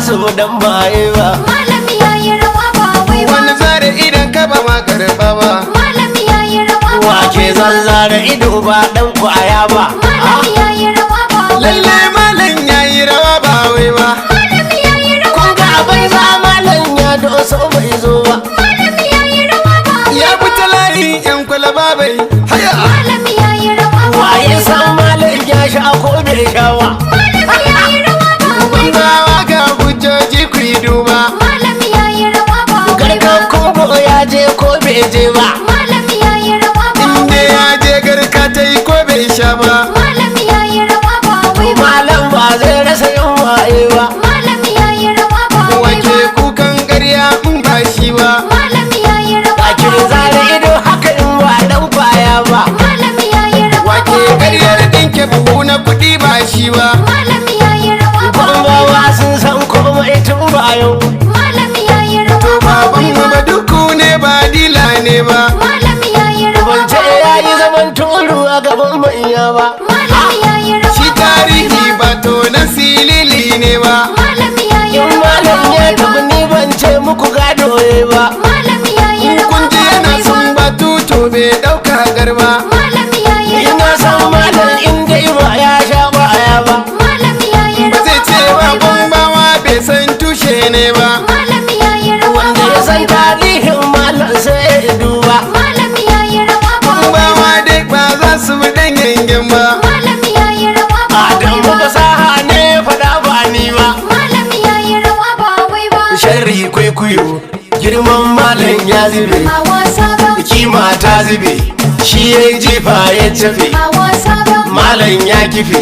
su dan baye ba. Malami yayi rawa ba wai ba. wani zare idan ka ba ma karɓa ba. Malami yayi rawa ba Wake zanzara ido ba dan kwaya ba. Malami yayi rawa ba wai ba. lalle malam yayi rawa ba wai ba. Malami yayi rawa Kun ga bai za malam ya doso bai zo ba. Malami yayi rawa ba ya fita layin yan kwalaba bai haya. Malami yayi rawa ba Waye san malam ya sha ko bai sha ba. Malami yayi rawa ba Bangawa ga hujjoji ku yi duba. Malami yayi rawa ba Garkan Kongo ya je ko bai je ba. Malami yayi rawa ba inda ya je garka ta yi ko bai sha ba. Malami yayi rawa ba Malam ba zai rasa yin waye ba. Malami yayi rawa ba wake kukan ƙarya in ba shi ba. Malami yayi rawa Bakin zare ido haka in ba dan kwaya ba. Malami yayi rawa wake ƙaryar ɗinke buhu na kuɗi ba shi ba. Malami yayi rawa Gwambawa sun san komai tun bayan. Malami yayi rawa baban mu ba duku ne ba dila ne ba. Malami yayi rawa Wance ya yi zaman turu a gaban manya ba. Malami yayi rawa shi tarihi ba to na silili ne ba. Malami yayi In rawa malam ya tafi ni ban ce muku gado ba. Malami yayi rawa kun ji yana son batu to bai ɗauka garba. Malami yayi rawa Ina san malam in dai ba ya sha baya ba. Malami yayi ba rawa zai ce ba bambawa bai san tushe ne ba. Malami yayi rawa Wanda ya san tarihin malam sai ya duba. Malami yayi rawa Bambawa dai ba za su bi ɗan yangen ba. Malami yayi rawa Adamu fasaha ne ya faɗa ba ni ba. Malami yayi rawa ba wai ba Sharri kwaikwayo girman malam ya zube. a wasa ba Kima ta zube shi ya yi jifa ya tafe. a wasa ba Malam ya kife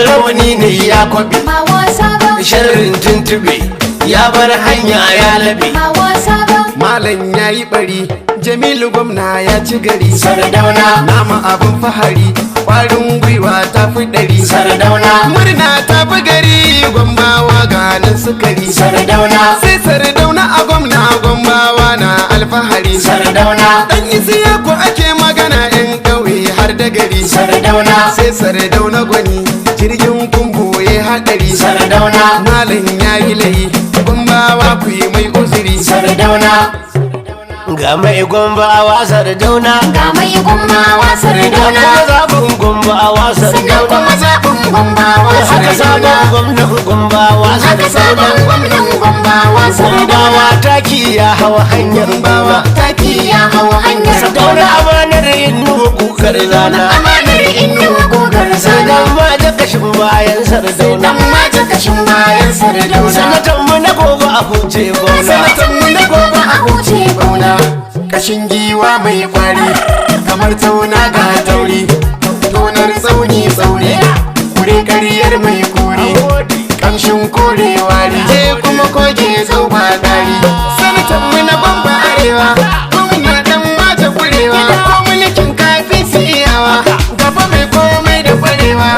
rawani ne ya kwabe. a wasa ba Sharrin tuntube ya bar hanya ya labe. a wasa ba Malam ya yi bari, Jamilu gwamna ya ci gari. Sardauna Nama abin fahari, ƙwarin gwiwa ta fi ɗari. Sardauna Murna ta fi gari, gwambawa ganin sukari. Sardauna Sai sardauna a gwambawa na alfahari. Sardauna Dan isiyaku ake magana 'yan ƙauye har da gari. Sardauna Sai sardauna gwani, jirgin kumbo ya haɗari. Sardauna Malam ya yi layi, gwambawa ku yi mai uzuri. Sardauna ga mai gombawa Sardauna ga mai gummawa Sardauna sardauna zaɓin gombawa sannan kuma Sardauna zaɓin gumbawa haka sabon sardauna gwamnan gombawa haka sabon Sardauna gwamnan gumbawa sardauna Gombawa taki ya hawa hanyar bawa. taki ya hau hanyar Sardauna amanar inuwa kukar zana. amanar inuwa gogar Sanan sana ma ta kashin bayan Sardauna. dan ma ta kashin bayan sardauna Sanatan mu na gobe a huce gona. sanatan mu na gobe a huce bauna Kashin giwa mai kwari, kamar tauna ga tauri. Tonar tsauni tsauri, kure kariyar mai kuri. Kamshin kore wari, je kuma koge zauba gari. Sanatan mu na bamba arewa, gwamna dan mata kurewa. Ko mulkin kafi su iyawa, gaba mai komai da kwarewa.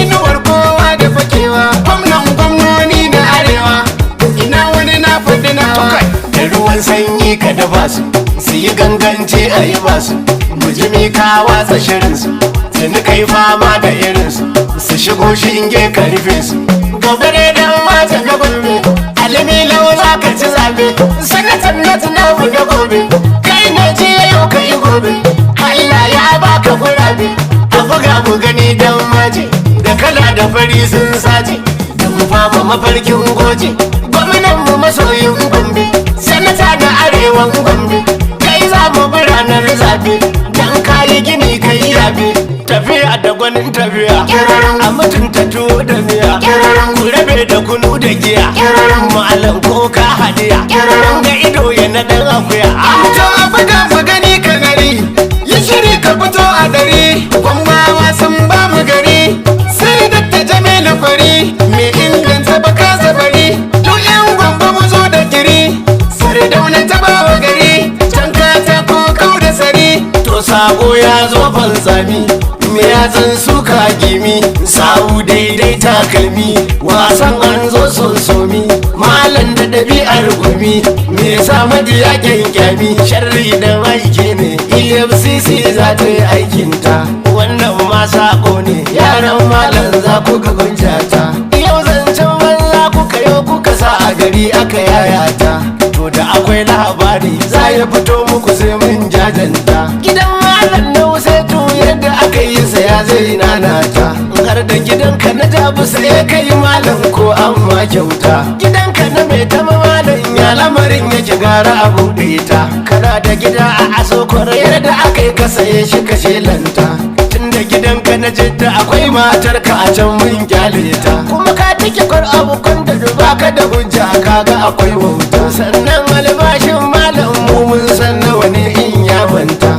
Inuwar kowa da fakewa, gwamnan gwamnoni na arewa. Ina wani na faɗi nawa. Da ruwan sanyi ka dafa su yi gangance a yi basu. Mujimi ka watsa shirinsu tuni kai fama da irinsu. Su shigo shinge ka rufe su. Gobe ne dan mata na gobe. Alimi lau za ka ci zabe. Sanatan na tunamu da gobe. Kai ne ji yau ka yi gobe. Allah ya baka gurabe. A buga mu gani dan maje. Da kala da fari sun sace. Da mu fama mafarkin goje. Gwamnan mu masoyin gombe. Sanata da arewan gombe. Kai za mu biranen zabe. Dan kayi gini kai yabe. Tafiya da gwanin tafiya. A mutunta tuwo da miya. Ku rabe da kunu da giya. Malam ko ka hadiya. Ga ido ya na dan akuya. To a buga mu gani ka gari, yi shiri ka fito a dare. Gwammawa sun ba mu gari, sai da ta jame na fari. Me inganta baka zabari, duk 'yan gwamba mu zo da kiri. Sardauna ta ba wa gari, can kata ko kau da sari. To sabo ya zo fantsami. Me ya zan suka gimi. Sawu daidai takalmi. Wasan an zo sonsomi. Malam da ɗabi'ar gumi. Me yasa majiya kyankyami. Sharri da aiki ne. EFCC za ta yi aikinta. Wannan ma sako ne. Yaran malam za ku ga gunjata. Yau zancen banza kuka yau kuka sa gari aka yayata, to da akwai labari za ya fito muku sai mun jajanta. Gidan malam na Wusaitu yadda aka yi saya zai nanata, har da gidanka na jabu sai kai malam ko amma kyauta. Gidanka na mai tama malam ya lamarin yake gara a buɗe ta. Kana da gida a Asokoro yadda aka yi ka saye shi ka shelanta, tunda gidanka na Jidda akwai matarka a can mun gyale ta. Kuma ka tike kwar abokan da baka da hujja kaga akwai wauta. Sannan albashin malam mu mun san nawa ne in ya manta,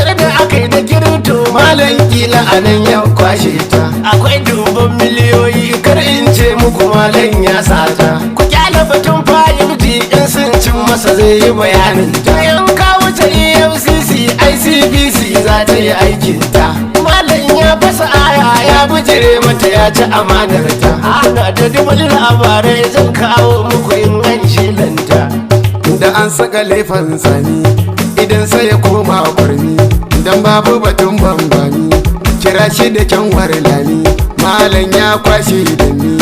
yadda aka yi da kirito malam kila anan ya kwashe ta. Akwai dubban miliyoyi kar in ce muku malam ya sata. Ku kyale batun fahimci in sun cin masa zai yi bayanin ta. Yan ka wuce EFCC ICPC za ta yi aikin ta. Malam ya fasa aya ya bijire mata ya ci amanar ta. Ana da dubban labarai zan kawo muku in an shilanta. Da an saka laifin sani idan sai ya koma kurmi, dan babu batun bambami kira shi da kyanwar lami. Malam ya kwashe da ni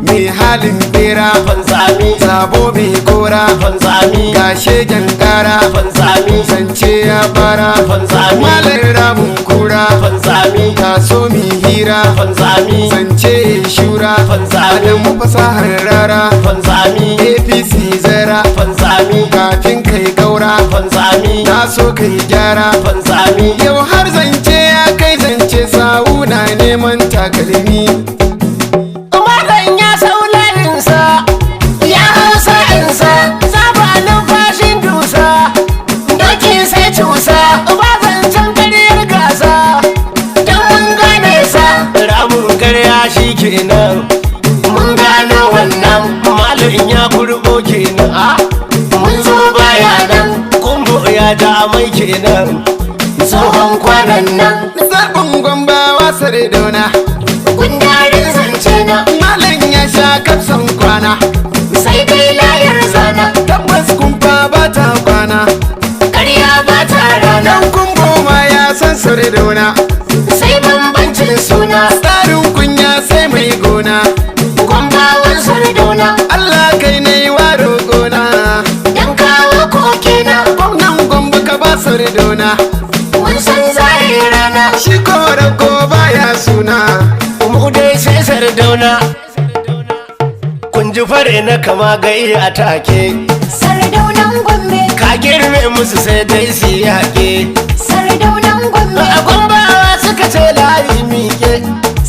mai halin bera Fanzami, sabo mai kora fanzami, ga shegen kara fanzami, zance ya fara Fanzami. malar ramin kura fanzami, taso mi hira fanzami, zance ya shura Fanzami. adamu fasahar rara fanzami, APC zara fanzami, kafin kai gaura fanzami, na so kai gyara fanzami. yau har zance ya kai zance sawu na neman takalmi. Malam ya sau layinsa, ya hau sa'insa, saba numfashin dusa, doki sai cusa, ba zancen karyar gasa, don mun gane sa. Ramun karya shi kenan, mun gano wannan, malam ya kurbo kenan, mun zo baya nan, kumbo ya ja mai kenan, tsohon kwanan nan. Zaɓin gwambawa Sardauna Gundarin zance na malam ya sha kafsan kwana, sai dai layar zana, tabbas kumfa ba ta kwana, ƙarya ba ta rana, dan kumbo ma ya san Sardauna, sai bambancin suna, tsarin kunya sai mai gona. gwambawan Sardauna, Allah kai ne wa roƙona, dan kawo kokena, gwamnan gwamba ka ba Sardauna, mun san zai rana, shi ko rago baya suna. Mu dai sai Sardauna, kun ji fare na kama gai a take, Sardaunan Gombe, ka girme musu sai dai su yaƙe. Sardaunan Gombe, A Gombawa suka ce layi miƙe,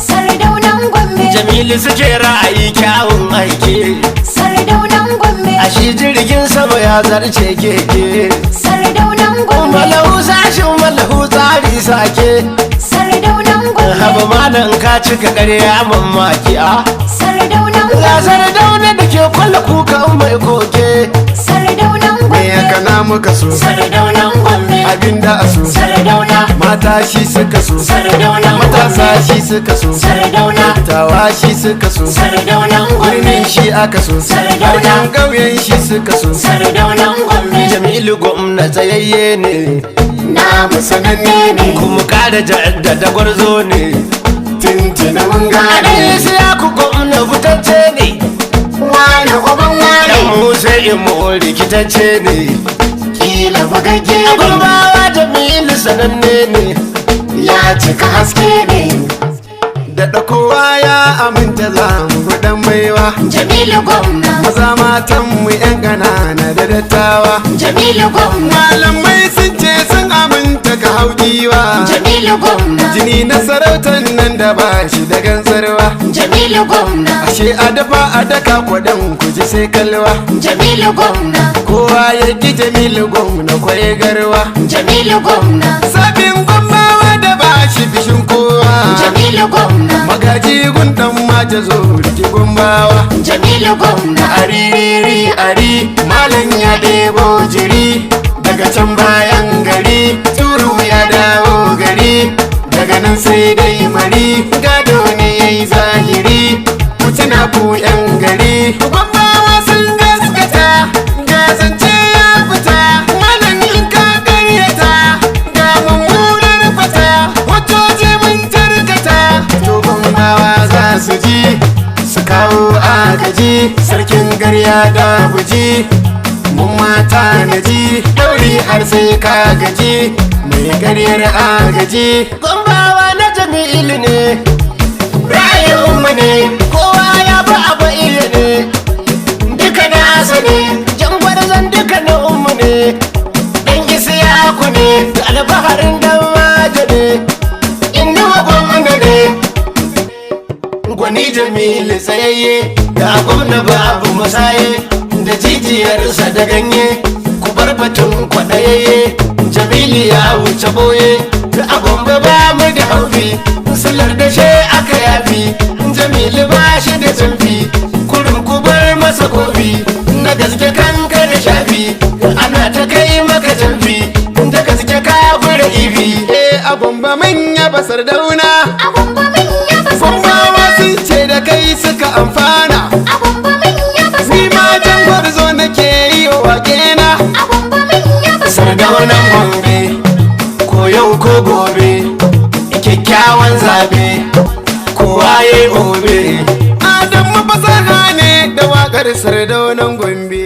Sardaunan Gombe, Jamilu suke ra'ayi kyawun aike, Sardaunan Gombe, a shi jirgin sama ya zarce keke. Sardaunan Gombe, Malahu sashin malahu tsari sake, Sardaunan haba Gombe, malam ka cika ƙarya mamaki a. Sardaunan Ga Gombe, Sardauna da ke kwalla kukan mai koke, Sardaunan Me ya Gombe, kana muka so Sardaunan Gombe, abinda a so, Sardauna, mata shi suka so, Sardaunan matasa Gombe, shi suka so, Sardauna, tawa shi suka so, Sardaunan birnin Gombe, shi aka so, Sardauna. wajen ƙauyen shi suka so. Sardaunan Gombe, Jamilu gwamna tsayayye ne, namu sananne ne, kuma kada jaddada gwarzo ne. Tintina mun Adai gane, sai ya ku gwamna fitacce ne, wane uban dan wane, Musa Imo rikitacce ne. kila bugagge ne, Gombawa Jamilu sananne ne, ya cika haske ne, daɗa kowa ya aminta za mu dan baiwa, Jamilu gwamna, maza matan mu 'yan ƙanana da dattawa. Jamilu gwamna, Malamai sun ce sun aminta ka hau giwa, Jamilu gwamna, jini na sarautar nan da ba shi da gantsarwa. Jamilu gwamna, Ashe a dafa a daka kwaɗan ku ji sai kalwa, Jamilu gwamna, kowa ya ƙi Jamilu gwamna kwaye garwa. Jamilu gwamna, Sabin gwamnawa da ba shi fishin kowa, Jamilu gwamna, magaji gundan maja zo rike gwambawa. Jamilu gwamna, Ariri ari malam ya ɗebo jiri, daga can bayan gari turu ya dawo gari, daga nan sai dai mari gado ne ya yi zahiri. Ku tuna ku 'yan gari, gwamnawa sun gaskata, ga zance ya fita, malam in ka karyata, ga mummunar fata, hujjoji mun tarkata, to gwamnawa za su ji su kawo a agaji sarkin garya da buji mun mata na ji dauri har sai ka gaji mai karyar agaji Gombawa na Jamilu ne ra'ayinmu ne kowa ya ba abu iya ne duka nasa ne jangwarzan duka na ummu ne dan isiyaku ne albaharin dan maja ne innuwa gwamna ne gwani Jamilu tsayayye ga gwamna babu musaye da jijiyarsa da ganye ku bar batun kwaɗayayye Jamilu ya wuce boye a Gombe ba mu da haufi sallar da she aka yafi Jamilu ba shi da zurfi kurin ku bar masa kofi na gaske kanka da shafi ana ta kai maka jamfi da gaske ka fura ibi a Gombe manya basar dauna A Gombe mun yaba Gombawa sun ce da kai suka amfana A Gombe mun yaba ni ma jan gwarzo nake yi wa wake na A Gombe mun yaba Sardaunan Gombe ko yau ko gobe kyakkyawan zabe kowa ya obe Adamu fasaha ne da wakar sardaunan Gombe